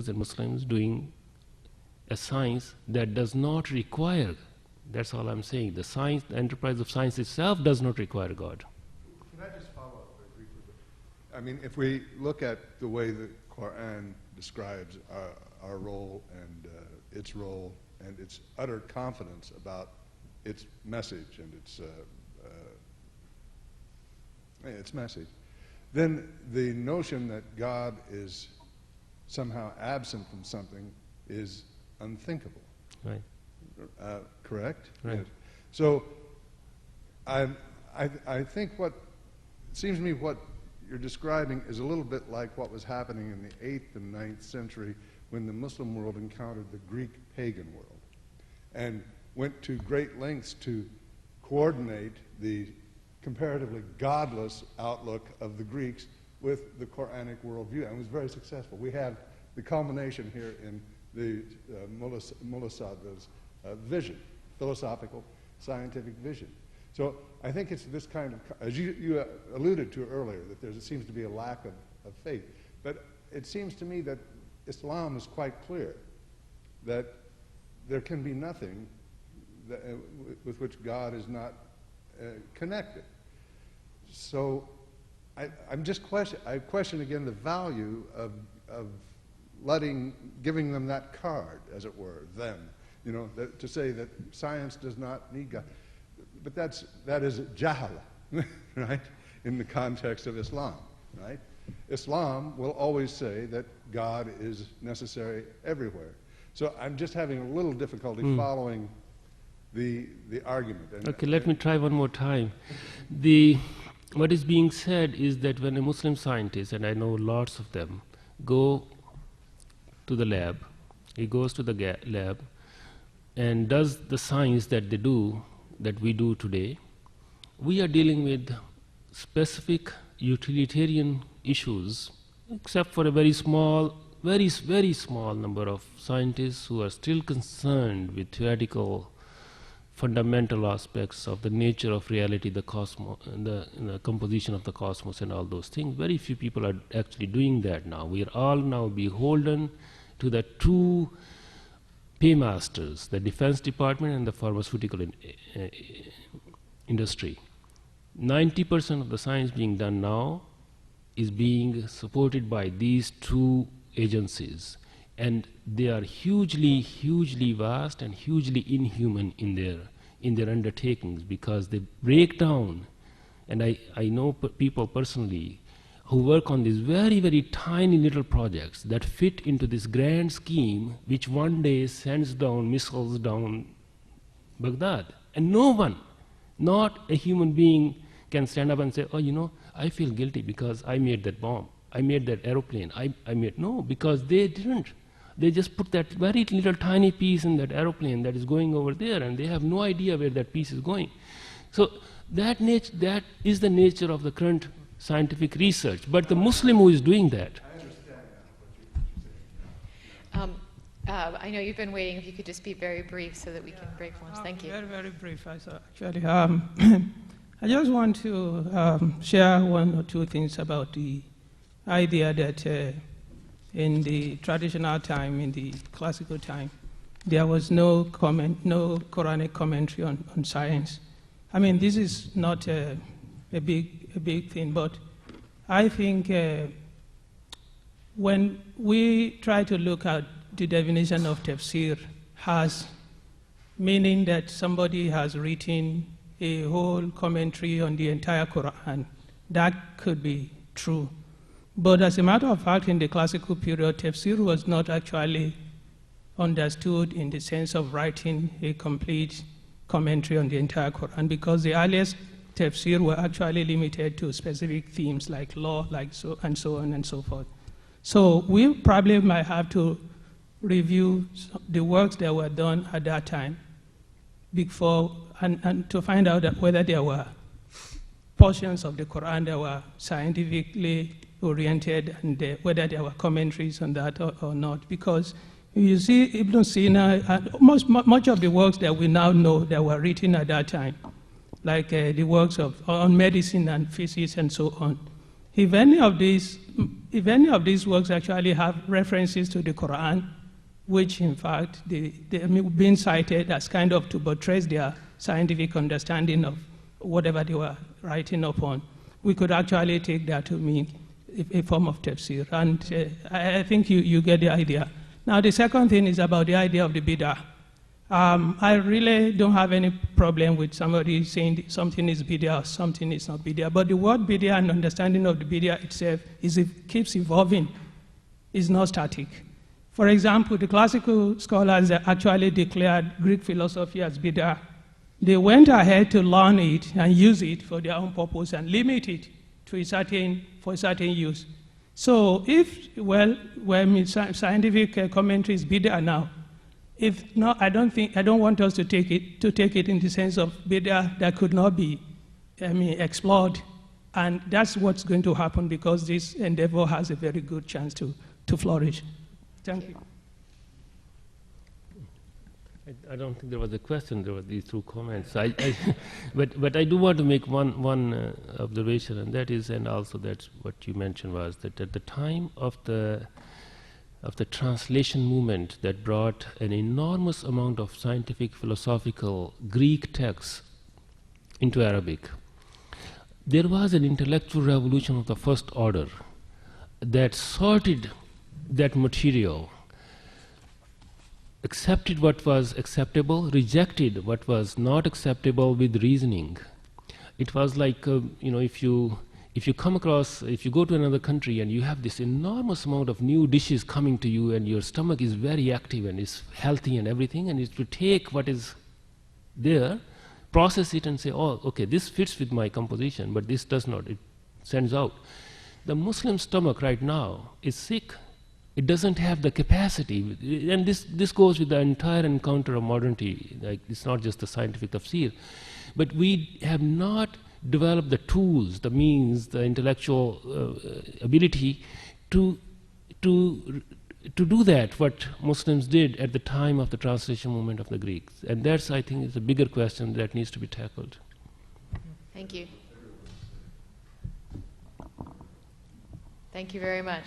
and Muslims doing a science that does not require, that's all I'm saying, the science, the enterprise of science itself does not require God. Can I just follow up very briefly? I mean, if we look at the way the Qur'an describes our role and its role and its utter confidence about its message and its message, then the notion that God is somehow absent from something is unthinkable. Right. Correct? Right. Yes. So I think what it seems to me what you're describing is a little bit like what was happening in the 8th and 9th century when the Muslim world encountered the Greek pagan world and went to great lengths to coordinate the comparatively godless outlook of the Greeks with the Quranic worldview, and was very successful. We have the culmination here in the Mullah Sadr's vision, philosophical, scientific vision. So I think it's this kind of, as you alluded to earlier, that there seems to be a lack of faith. But it seems to me that Islam is quite clear that there can be nothing that, with which God is not connected. So I question again the value of giving them that card, as it were, them, you know, to say that science does not need God. But that is jahala, right, in the context of Islam, right? Islam will always say that God is necessary everywhere. So I'm just having a little difficulty following the argument. Okay, let me try one more time. What is being said is that when a Muslim scientist, and I know lots of them, go to the lab, he goes to the lab and does the science that they do, that we do today, we are dealing with specific utilitarian issues, except for a very small, very small number of scientists who are still concerned with theoretical fundamental aspects of the nature of reality, the cosmos, the composition of the cosmos and all those things. Very few people are actually doing that now. We are all now beholden to the two paymasters, the Defense Department and the pharmaceutical industry. 90% of the science being done now is being supported by these two agencies, and they are hugely vast and hugely inhuman in their undertakings, because they break down, and I know people personally who work on these very tiny little projects that fit into this grand scheme which one day sends down missiles down Baghdad. And no one, not a human being, can stand up and say, oh, you know, I feel guilty because I made that bomb, I made that aeroplane, no, because they didn't. They just put that very little tiny piece in that aeroplane that is going over there, and they have no idea where that piece is going. So that is the nature of the current scientific research. But the Muslim who is doing that. I understand what you're saying. I know you've been waiting. If you could just be very brief so that we can break for lunch. Thank you. Very brief, actually. I just want to share one or two things about the idea that in the traditional time, in the classical time, there was no Quranic commentary on science. I mean, this is not a big thing, but I think when we try to look at the definition of tafsir has meaning that somebody has written a whole commentary on the entire Quran, that could be true. But as a matter of fact, in the classical period, tafsir was not actually understood in the sense of writing a complete commentary on the entire Quran, because the earliest tafsir were actually limited to specific themes like law, like so on and so forth. So we probably might have to review the works that were done at that time before, and to find out that whether there were portions of the Quran that were scientifically oriented and whether there were commentaries on that or not. Because you see, Ibn Sina, much of the works that we now know that were written at that time, like the works on medicine and physics and so on, if any of these if any of these works actually have references to the Quran, which in fact they're being cited as kind of to buttress their scientific understanding of whatever they were writing upon, we could actually take that to mean a form of tafsir. And I think you get the idea. Now, the second thing is about the idea of the bid'ah. I really don't have any problem with somebody saying something is bid'ah or something is not bid'ah. But the word bid'ah and understanding of the bid'ah itself keeps evolving, is not static. For example, the classical scholars that actually declared Greek philosophy as bid'ah, they went ahead to learn it and use it for their own purpose and limit it to for a certain use. So scientific commentary is bid'ah now. If not, I don't want us to take it in the sense of bid'ah that could not be, explored. And that's what's going to happen because this endeavor has a very good chance to flourish. Thank you. I don't think there was a question, there were these two comments. But I do want to make one observation, and that is, and also that's what you mentioned, was that at the time of the translation movement that brought an enormous amount of scientific, philosophical Greek texts into Arabic, there was an intellectual revolution of the first order that sorted that material, accepted what was acceptable, rejected what was not acceptable with reasoning. It was like, if you go to another country and you have this enormous amount of new dishes coming to you and your stomach is very active and is healthy and everything, and it's to take what is there, process it and say, oh, okay, this fits with my composition, but this does not, it sends out. The Muslim stomach right now is sick. It doesn't have the capacity, and this goes with the entire encounter of modernity. Like, it's not just the scientific tafsir, but we have not developed the tools, the means, the intellectual ability to do that, what Muslims did at the time of the translation movement of the Greeks. And that's, I think, is a bigger question that needs to be tackled. Thank you. Thank you very much.